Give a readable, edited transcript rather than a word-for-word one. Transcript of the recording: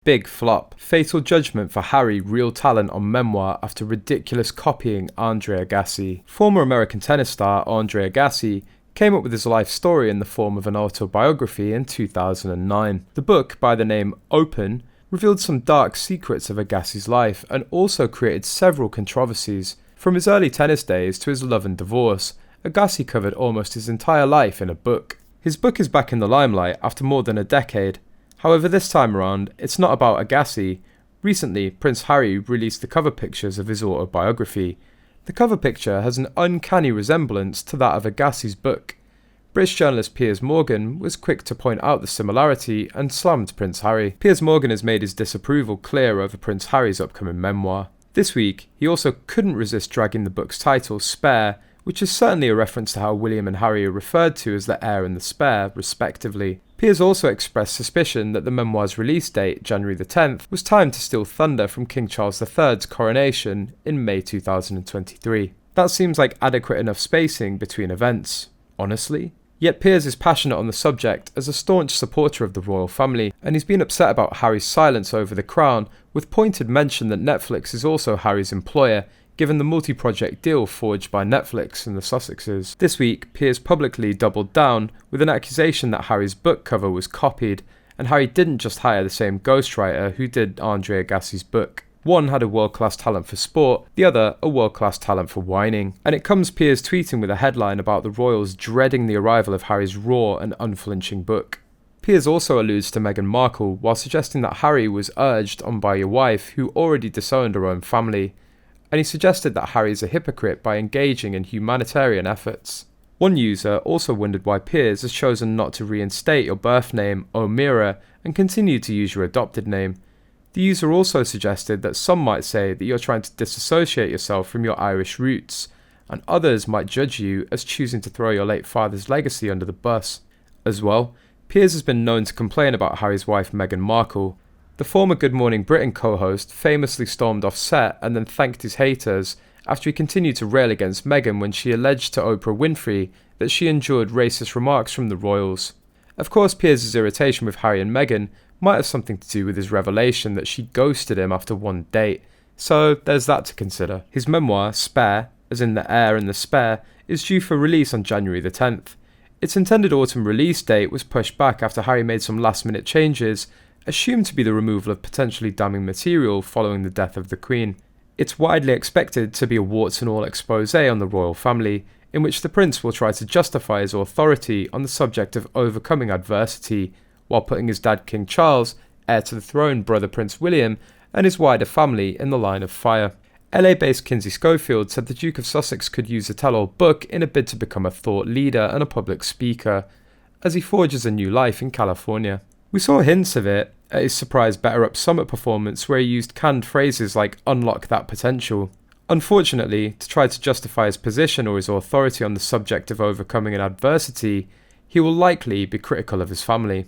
Big flop. Fatal judgment for Harry, real talent on Memoir after ridiculous copying Andre Agassi. Former American tennis star Andre Agassi came up with his life story in the form of an autobiography in 2009. The book, by the name Open, revealed some dark secrets of Agassi's life and also created several controversies. From his early tennis days to his love and divorce, Agassi covered almost his entire life in a book. His book is back in the limelight after more than a decade. However, this time around, it's not about Agassi. Recently, Prince Harry released the cover pictures of his autobiography. The cover picture has an uncanny resemblance to that of Agassi's book. British journalist Piers was quick to point out the similarity and slammed Prince Harry. Piers has made his disapproval clear over Prince Harry's upcoming memoir. This week, he also couldn't resist dragging the book's title, Spare, which is certainly a reference to how William and Harry are referred to as the heir and the spare, respectively. Piers also expressed suspicion that the memoir's release date, January the 10th, was timed to steal thunder from King Charles III's coronation in May 2023. That seems like adequate enough spacing between events, honestly. Yet Piers is passionate on the subject as a staunch supporter of the royal family, and he's been upset about Harry's silence over the crown, with pointed mention that Netflix is also Harry's employer, given the multi-project deal forged by Netflix and the Sussexes. This week, Piers publicly doubled down with an accusation that Harry's book cover was copied, and Harry didn't just hire the same ghostwriter who did Andre Agassi's book. One had a world-class talent for sport, the other a world-class talent for whining. And it comes Piers tweeting with a headline about the royals dreading the arrival of Harry's raw and unflinching book. Piers also alludes to Meghan Markle while suggesting that Harry was urged on by your wife who already disowned her own family, and he suggested that Harry is a hypocrite by engaging in humanitarian efforts. One user also wondered why Piers has chosen not to reinstate your birth name, O'Meara, and continue to use your adopted name. The user also suggested that some might say that you're trying to disassociate yourself from your Irish roots, and others might judge you as choosing to throw your late father's legacy under the bus. As well, Piers has been known to complain about Harry's wife Meghan Markle. The former Good Morning Britain co-host famously stormed off set and then thanked his haters after he continued to rail against Meghan when she alleged to Oprah Winfrey that she endured racist remarks from the royals. Of course, Piers' irritation with Harry and Meghan might have something to do with his revelation that she ghosted him after one date, so there's that to consider. His memoir, Spare, as in the heir and the spare, is due for release on January the 10th. Its intended autumn release date was pushed back after Harry made some last-minute changes, assumed to be the removal of potentially damning material following the death of the Queen. It's widely expected to be a warts-and-all expose on the royal family, in which the prince will try to justify his authority on the subject of overcoming adversity, while putting his dad King Charles, heir to the throne brother Prince William, and his wider family in the line of fire. LA-based Kinsey Schofield said the Duke of Sussex could use a tell-all book in a bid to become a thought leader and a public speaker, as he forges a new life in California. We saw hints of it at his surprise Better Up Summit performance where he used canned phrases like unlock that potential. Unfortunately, to try to justify his position or his authority on the subject of overcoming an adversity, he will likely be critical of his family.